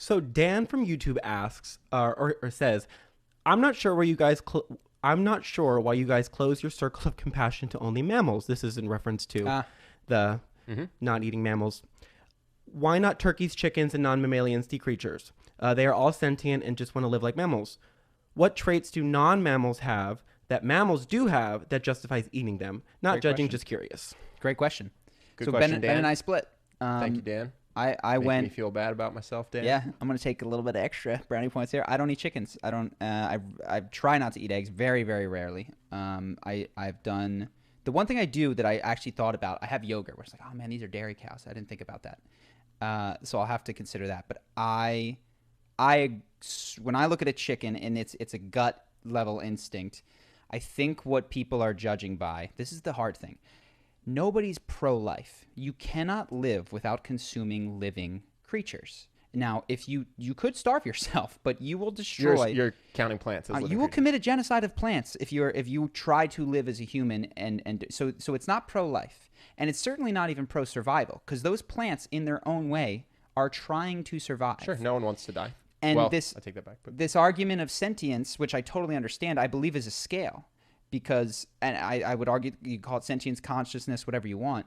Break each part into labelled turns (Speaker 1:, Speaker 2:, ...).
Speaker 1: So Dan from YouTube asks, or says, I'm not sure why you guys close your circle of compassion to only mammals. This is in reference to the not eating mammals. Why not turkeys, chickens, and non-mammalian sea creatures? They are all sentient and just want to live like mammals. What traits do non-mammals have that mammals do have that justifies eating them? Not
Speaker 2: Great
Speaker 1: judging,
Speaker 2: question.
Speaker 1: just curious.
Speaker 2: Great question.
Speaker 3: Good
Speaker 2: So
Speaker 3: question, Dan.
Speaker 2: Ben and I split.
Speaker 3: Thank you, Dan.
Speaker 2: I
Speaker 3: Make
Speaker 2: went.
Speaker 3: me feel bad about myself, Dan.
Speaker 2: Yeah, I'm gonna take a little bit of extra brownie points here. I don't eat chickens. I don't. I try not to eat eggs. Very, very rarely. I've done the one thing I do that I actually thought about. I have yogurt, where it's like, oh man, these are dairy cows. I didn't think about that. So I'll have to consider that. But when I look at a chicken and it's a gut level instinct, I think what people are judging by. This is the hard thing. Nobody's pro-life. You cannot live without consuming living creatures. Now, if you could starve yourself, but you will destroy.
Speaker 3: You're counting plants as living
Speaker 2: you will
Speaker 3: creatures.
Speaker 2: commit a genocide of plants if you try to live as a human, and so it's not pro-life, and it's certainly not even pro-survival, because those plants in their own way are trying to survive.
Speaker 3: Sure, no one wants to die.
Speaker 2: And
Speaker 3: well,
Speaker 2: this
Speaker 3: I take that back. But
Speaker 2: this argument of sentience, which I totally understand, I believe is a scale. Because, and I would argue, you call it sentience, consciousness, whatever you want.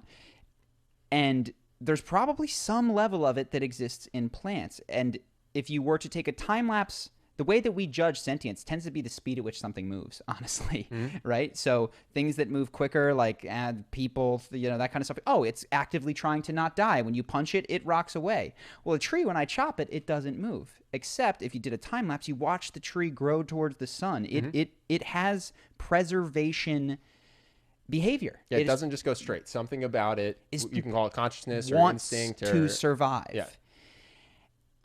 Speaker 2: And there's probably some level of it that exists in plants. And if you were to take a time lapse, the way that we judge sentience tends to be the speed at which something moves, honestly, right? So things that move quicker, like people, that kind of stuff. Oh, it's actively trying to not die. When you punch it, it rocks away. Well, a tree, when I chop it, it doesn't move. Except if you did a time lapse, you watch the tree grow towards the sun. It has preservation behavior.
Speaker 3: yeah, it doesn't just go straight. Something about it, you can call it consciousness or
Speaker 2: wants
Speaker 3: instinct
Speaker 2: to survive.
Speaker 3: Yeah.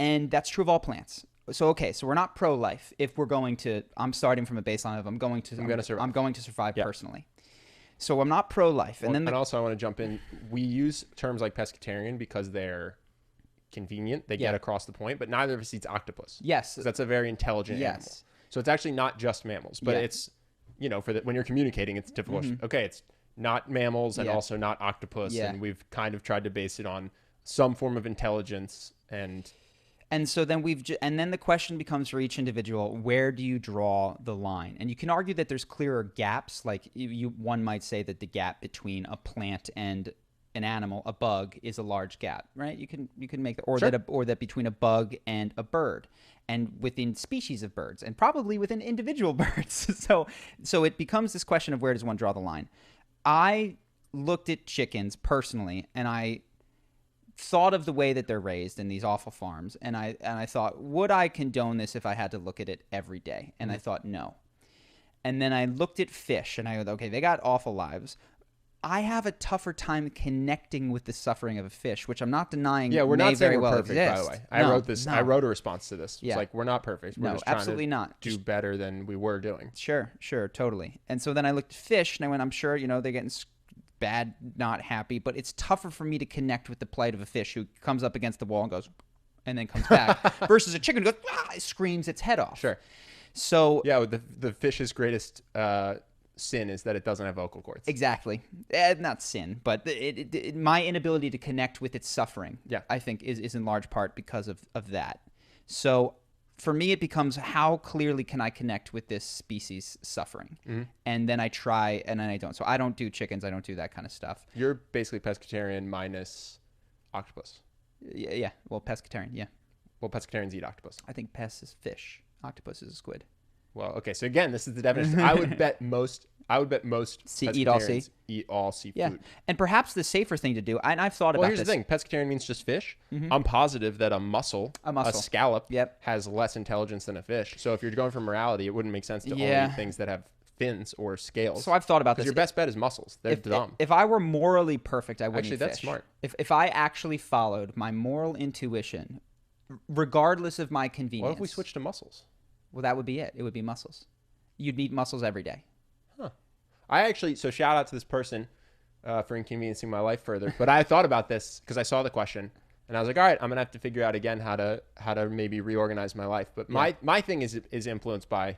Speaker 2: And that's true of all plants. So we're not pro-life. If we're going to, I'm starting from a baseline of I'm going to survive
Speaker 3: Yeah.
Speaker 2: personally. So I'm not pro-life. And
Speaker 3: And
Speaker 2: then
Speaker 3: also I want to jump in. We use terms like pescatarian because they're convenient. They get across the point, but neither of us eats octopus.
Speaker 2: yes,
Speaker 3: 'Cause that's a very intelligent animal. So it's actually not just mammals, but it's, when you're communicating, it's difficult. Okay, it's not mammals and also not octopus.
Speaker 2: Yeah.
Speaker 3: And we've kind of tried to base it on some form of intelligence.
Speaker 2: And so then and then the question becomes for each individual, where do you draw the line? And you can argue that there's clearer gaps. Like one might say that the gap between a plant and an animal, a bug, is a large gap, right? You can make that, or that between a bug and a bird, and within species of birds, and probably within individual birds. So it becomes this question of where does one draw the line? I looked at chickens personally, and I thought of the way that they're raised in these awful farms, and I thought, would I condone this if I had to look at it every day? And I thought, no. And then I looked at fish, and I go, okay, they got awful lives. I have a tougher time connecting with the suffering of a fish, which I'm not denying.
Speaker 3: Yeah, we're
Speaker 2: may
Speaker 3: not saying
Speaker 2: very
Speaker 3: we're
Speaker 2: well
Speaker 3: perfect,
Speaker 2: exist.
Speaker 3: by the way.
Speaker 2: No.
Speaker 3: I wrote a response to this.
Speaker 2: Yeah.
Speaker 3: It's like, we're not perfect. We're
Speaker 2: No,
Speaker 3: just trying
Speaker 2: absolutely
Speaker 3: to
Speaker 2: not.
Speaker 3: do better than we were doing.
Speaker 2: Sure, totally. And so then I looked at fish, and I went, I'm sure, they're getting bad, not happy, but it's tougher for me to connect with the plight of a fish who comes up against the wall and goes, and then comes back, versus a chicken who goes, it screams its head off.
Speaker 3: Sure.
Speaker 2: So
Speaker 3: Yeah, the fish's greatest sin is that it doesn't have vocal cords.
Speaker 2: exactly, not sin, but my inability to connect with its suffering, I think, is in large part because of that. So for me, it becomes, how clearly can I connect with this species' suffering? And then I try, and then I don't. So I don't do chickens. I don't do that kind of stuff.
Speaker 3: You're basically pescatarian minus octopus.
Speaker 2: Yeah. Well, pescatarian. Yeah.
Speaker 3: Well, pescatarians eat octopus.
Speaker 2: I think pes is fish. Octopus is a squid.
Speaker 3: Well, okay. So again, this is the definition. I would bet most
Speaker 2: Eat all sea?
Speaker 3: pescatarians eat all seafood.
Speaker 2: Yeah. And perhaps the safer thing to do, and I've thought
Speaker 3: Well,
Speaker 2: about
Speaker 3: here's
Speaker 2: this.
Speaker 3: the thing. Pescatarian means just fish. I'm positive that a mussel, a scallop, has less intelligence than a fish. So if you're going for morality, it wouldn't make sense to only eat things that have fins or scales.
Speaker 2: So I've thought about this.
Speaker 3: Your best bet is mussels. They're dumb.
Speaker 2: If I were morally perfect, I wouldn't
Speaker 3: Actually,
Speaker 2: eat
Speaker 3: that's
Speaker 2: fish.
Speaker 3: smart.
Speaker 2: If I actually followed my moral intuition, regardless of my convenience.
Speaker 3: What if we switch to mussels?
Speaker 2: Well, that would be it. It would be mussels. You'd eat mussels every day.
Speaker 3: So shout out to this person for inconveniencing my life further. But I thought about this because I saw the question, and I was like, all right, I'm gonna have to figure out again how to maybe reorganize my life. But my thing is influenced by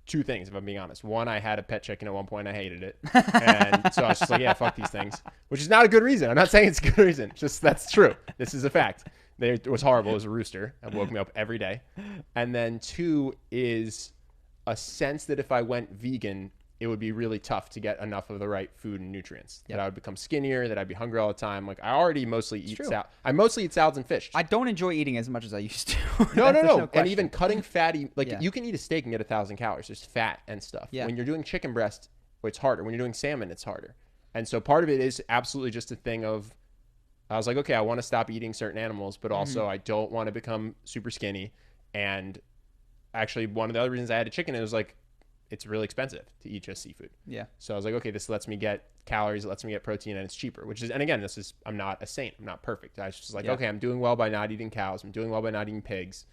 Speaker 3: two things, if I'm being honest. One, I had a pet chicken at one point. I hated it. And so I was just like, yeah, fuck these things, which is not a good reason. I'm not saying it's a good reason. Just that's true. This is a fact. It was horrible. It was a rooster. It woke me up every day. And then 2 is a sense that if I went vegan, it would be really tough to get enough of the right food and nutrients. That I would become skinnier, that I'd be hungry all the time. Like I already mostly eat salad. I mostly eat salads and fish.
Speaker 2: I don't enjoy eating as much as I used to.
Speaker 3: No. And even cutting fatty, like you can eat a steak and get 1,000 calories. There's fat and stuff.
Speaker 2: Yeah.
Speaker 3: When you're doing chicken breast, it's harder. When you're doing salmon, it's harder. And so part of it is absolutely just a thing of, I was like, okay, I want to stop eating certain animals, but also I don't want to become super skinny. And actually one of the other reasons I had a chicken, it was like, it's really expensive to eat just seafood.
Speaker 2: Yeah.
Speaker 3: So I was like, okay, this lets me get calories, it lets me get protein, and it's cheaper, which is, and again, I'm not a saint. I'm not perfect. I was just like, okay, I'm doing well by not eating cows. I'm doing well by not eating pigs.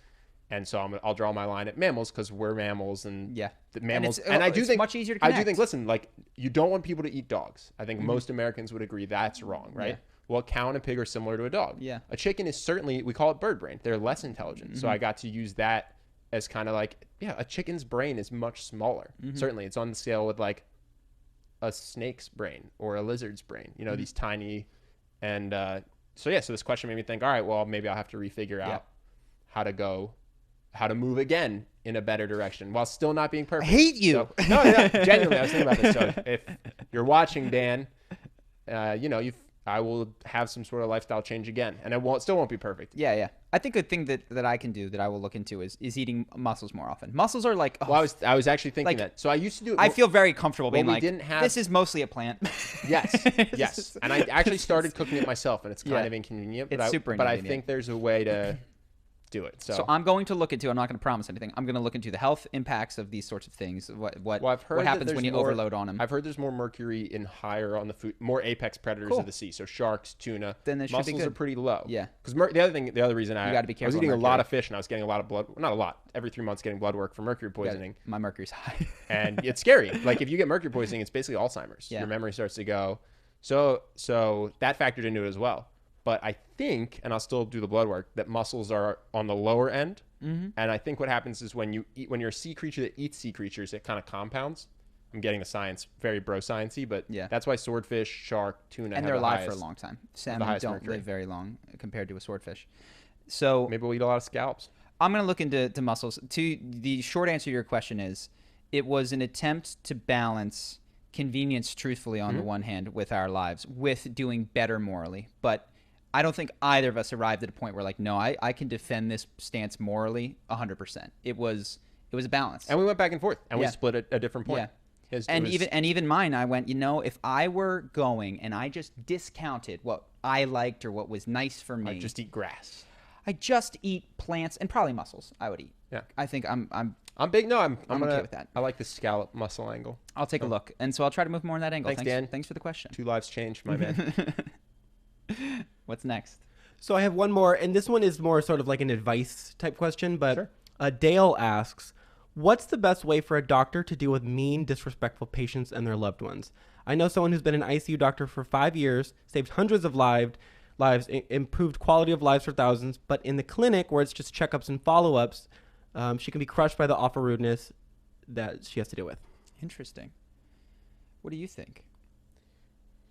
Speaker 3: And so I'll draw my line at mammals because we're mammals and the mammals. And I do think
Speaker 2: much easier to connect.
Speaker 3: I do think, listen, like you don't want people to eat dogs. I think most Americans would agree that's wrong, right? Yeah. Well, a cow and a pig are similar to a dog.
Speaker 2: Yeah.
Speaker 3: A chicken is certainly, we call it bird brain. They're less intelligent. So I got to use that as kind of like, a chicken's brain is much smaller. Certainly, it's on the scale with like a snake's brain or a lizard's brain, these tiny. And so this question made me think, all right, well, maybe I'll have to refigure out how to move again in a better direction while still not being perfect.
Speaker 2: I hate you.
Speaker 3: So, no, genuinely, I was thinking about this. So if you're watching, Dan, I will have some sort of lifestyle change again, and it still won't be perfect.
Speaker 2: Yeah. I think a thing that I can do that I will look into is eating mussels more often. Mussels are like,
Speaker 3: well, I was actually thinking that. So I used to do it.
Speaker 2: I feel very comfortable being like,
Speaker 3: didn't have,
Speaker 2: this is mostly a plant.
Speaker 3: Yes. And I actually started cooking it myself, and it's kind of inconvenient.
Speaker 2: It's super inconvenient.
Speaker 3: But I think there's a way to do it. So
Speaker 2: I'm going to look into, I'm not going to promise anything. I'm going to look into the health impacts of these sorts of things. What happens when you overload on them.
Speaker 3: I've heard there's more mercury in higher on the food, more apex predators of the sea. So sharks, tuna,
Speaker 2: then
Speaker 3: mussels are pretty low.
Speaker 2: Yeah.
Speaker 3: Because the other reason
Speaker 2: you got to be careful.
Speaker 3: I was eating a lot of fish and I was getting a lot of blood, not a lot, every 3 months getting blood work for mercury poisoning.
Speaker 2: My mercury's high.
Speaker 3: And it's scary. Like if you get mercury poisoning, it's basically Alzheimer's. Your memory starts to go. So that factored into it as well. But I think, and I'll still do the blood work, that mussels are on the lower end. And I think what happens is when you're a sea creature that eats sea creatures, it kind of compounds. I'm getting the science very bro sciencey, but that's why swordfish, shark, tuna,
Speaker 2: and they're alive for a long time. Salmon don't live very long compared to a swordfish. So
Speaker 3: maybe we'll eat a lot of scallops.
Speaker 2: I'm going to look into mussels. The short answer to your question is, it was an attempt to balance convenience, truthfully, on the one hand, with our lives, with doing better morally, but I don't think either of us arrived at a point where like, no, I can defend this stance morally 100%. It was a balance.
Speaker 3: And we went back and forth and we split at a different point.
Speaker 2: Yeah. Even mine, I went, if I were going and I just discounted what I liked or what was nice for me.
Speaker 3: I just eat grass.
Speaker 2: I just eat plants and probably mussels I would eat. Yeah. I think I'm
Speaker 3: big. No, I'm
Speaker 2: okay with that.
Speaker 3: I like the scallop mussel angle.
Speaker 2: I'll take a look. And so I'll try to move more in that angle.
Speaker 3: Thanks, Dan.
Speaker 2: Thanks for the question.
Speaker 3: 2 lives changed, my man.
Speaker 2: What's next?
Speaker 1: So I have one more, and this one is more sort of like an advice type question, but Dale asks, what's the best way for a doctor to deal with mean, disrespectful patients and their loved ones? I know someone who's been an ICU doctor for 5 years, saved hundreds of lives, improved quality of lives for thousands, but in the clinic where it's just checkups and follow-ups, she can be crushed by the awful rudeness that she has to deal with.
Speaker 2: Interesting. What do you think?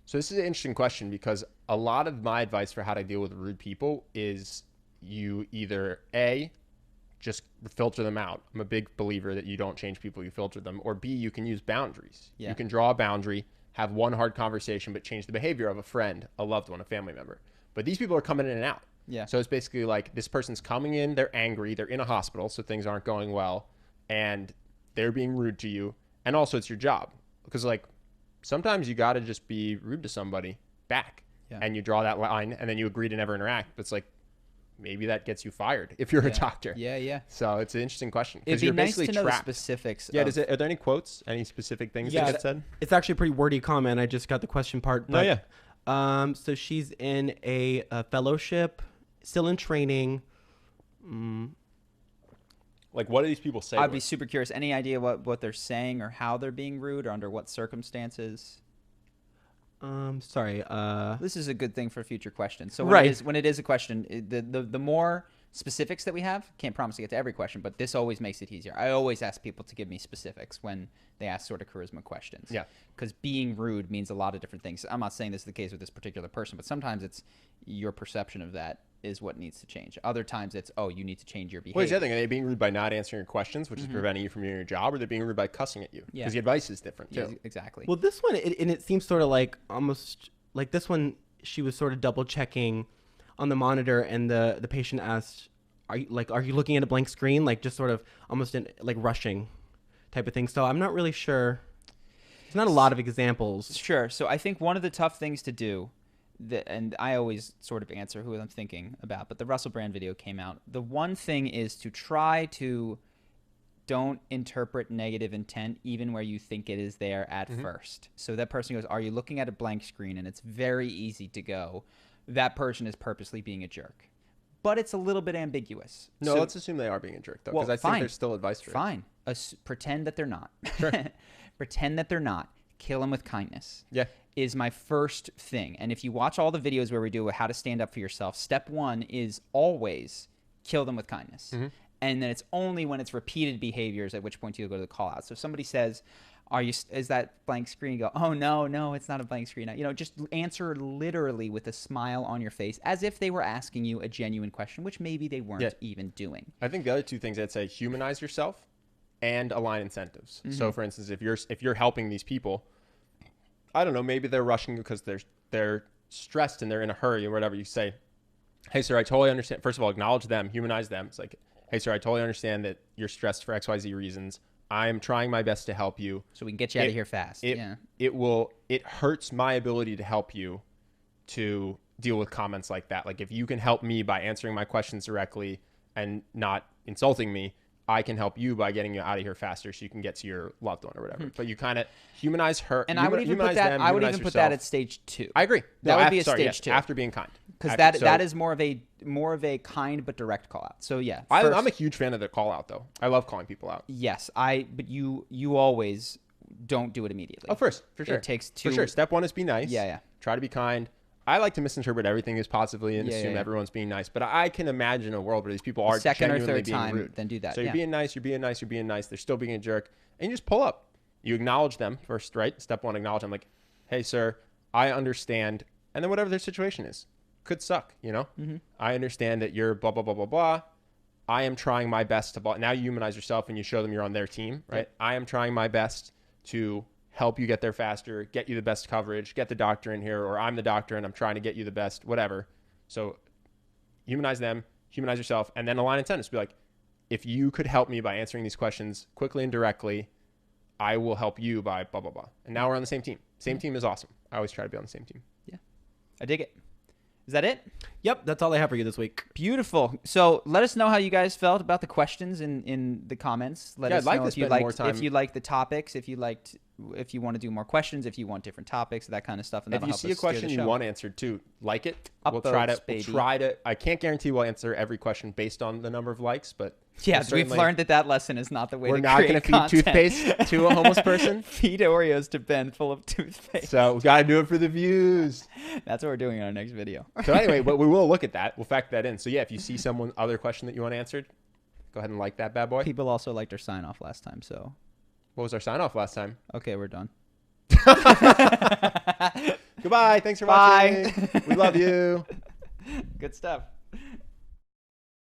Speaker 3: So this is an interesting question because a lot of my advice for how to deal with rude people is you either A, just filter them out. I'm a big believer that you don't change people, you filter them. Or B, you can use boundaries. Yeah. You can draw a boundary, have one hard conversation, but change the behavior of a friend, a loved one, a family member. But these people are coming in and out.
Speaker 2: Yeah.
Speaker 3: So it's basically like this person's coming in, they're angry, they're in a hospital, so things aren't going well, and they're being rude to you. And also it's your job. Because like sometimes you got to just be rude to somebody back. Yeah. And you draw that line and then you agree to never interact. But it's like, maybe that gets you fired if you're a doctor.
Speaker 2: Yeah.
Speaker 3: So it's an interesting question.
Speaker 2: It'd be nice to know the specifics.
Speaker 3: Yeah. Are there any quotes? Any specific things that get said?
Speaker 1: It's actually a pretty wordy comment. I just got the question part. But, so she's in a fellowship, still in training.
Speaker 3: Like, what do these people say?
Speaker 2: I'd be super curious. Any idea what they're saying or how they're being rude or under what circumstances?
Speaker 1: Sorry.
Speaker 2: This is a good thing for future questions. So when it is a question, the more specifics that we have, can't promise to get to every question, but this always makes it easier. I always ask people to give me specifics when they ask sort of charisma questions.
Speaker 3: Yeah.
Speaker 2: Because being rude means a lot of different things. I'm not saying this is the case with this particular person, but sometimes it's your perception of that is what needs to change. Other times it's, oh, you need to change your behavior.
Speaker 3: Well, here's the other thing. Are they being rude by not answering your questions, which is preventing you from doing your job, or they're being rude by cussing at you? Because the advice is different, too.
Speaker 2: Yeah, exactly.
Speaker 1: Well, this one, it seems sort of like almost like this one, she was sort of double checking on the monitor, and the patient asked, are you looking at a blank screen? Like just sort of almost like rushing type of thing. So I'm not really sure. There's not a lot of examples.
Speaker 2: Sure. So I think one of the tough things to do, and I always sort of answer who I'm thinking about, but the Russell Brand video came out. The one thing is to try to don't interpret negative intent even where you think it is there at first. So that person goes, are you looking at a blank screen? And it's very easy to go, that person is purposely being a jerk. But it's a little bit ambiguous.
Speaker 3: No,
Speaker 2: so,
Speaker 3: let's assume they are being a jerk, though, because I think there's still advice for it.
Speaker 2: Fine. Pretend that they're not.
Speaker 3: Sure.
Speaker 2: Pretend that they're not. Kill them with kindness.
Speaker 3: Yeah.
Speaker 2: Is my first thing. And if you watch all the videos where we do how to stand up for yourself, step one is always kill them with kindness. And then it's only when it's repeated behaviors at which point you go to the call out. So if somebody says, is that blank screen? You go, oh, no, it's not a blank screen. You know, just answer literally with a smile on your face as if they were asking you a genuine question, which maybe they weren't even doing.
Speaker 3: I think the other two things I'd say, humanize yourself and align incentives. So for instance, if you're helping these people, I don't know, maybe they're rushing because they're stressed and they're in a hurry or whatever. You say, hey, sir, I totally understand. First of all, acknowledge them, humanize them. It's like, hey, sir, I totally understand that you're stressed for XYZ reasons. I'm trying my best to help you.
Speaker 2: So we can get you out of here fast.
Speaker 3: It hurts my ability to help you to deal with comments like that. Like if you can help me by answering my questions directly and not insulting me, I can help you by getting you out of here faster so you can get to your loved one or whatever. But you kind of humanize her.
Speaker 2: And I would even put that. I would even put that at stage 2.
Speaker 3: I agree.
Speaker 2: That would be a stage 2
Speaker 3: after being kind.
Speaker 2: Because that is more of a kind but direct call out. So yeah,
Speaker 3: I'm a huge fan of the call out though. I love calling people out.
Speaker 2: Yes, but you always don't do it immediately.
Speaker 3: Oh, for sure.
Speaker 2: It takes 2.
Speaker 3: For sure. Step 1 is be nice.
Speaker 2: Yeah.
Speaker 3: Try to be kind. I like to misinterpret everything as positively and assume everyone's being nice. But I can imagine a world where these people are genuinely being rude.
Speaker 2: Then do that.
Speaker 3: So you're being nice. They're still being a jerk. And you just pull up. You acknowledge them first, right? Step 1, acknowledge them. Like, hey, sir, I understand. And then whatever their situation is. Could suck, you know? I understand that you're blah, blah, blah, blah, blah. I am trying my best to... Now you humanize yourself and you show them you're on their team, right? I am trying my best to help you get there faster, get you the best coverage, get the doctor in here, or I'm the doctor and I'm trying to get you the best, whatever. So humanize them, humanize yourself, and then align incentives. Be like, if you could help me by answering these questions quickly and directly, I will help you by blah, blah, blah. And now we're on the same team. Same team is awesome. I always try to be on the same team.
Speaker 2: Yeah. I dig it. Is that it?
Speaker 1: Yep, that's all I have for you this week.
Speaker 2: Beautiful. So let us know how you guys felt about the questions in the comments. Let us know if you liked the topics, if you want to do more questions, if you want different topics, that kind of stuff. And
Speaker 3: if you see a question you want answered too, like it. We'll try to. I can't guarantee we'll answer every question based on the number of likes, but
Speaker 2: yeah, we've learned that lesson is not the way.
Speaker 3: We're not going to feed toothpaste to a homeless person.
Speaker 2: Feed Oreos to Ben full of toothpaste.
Speaker 3: So we got to do it for the views.
Speaker 2: That's what we're doing in our next video.
Speaker 3: So anyway, but we will look at that. We'll factor that in. So yeah, if you see someone other question that you want answered, go ahead and like that bad boy.
Speaker 2: People also liked our sign off last time. So
Speaker 3: what was our sign off last time?
Speaker 2: Okay, we're done.
Speaker 3: Goodbye. Thanks for watching. We love you.
Speaker 2: Good stuff.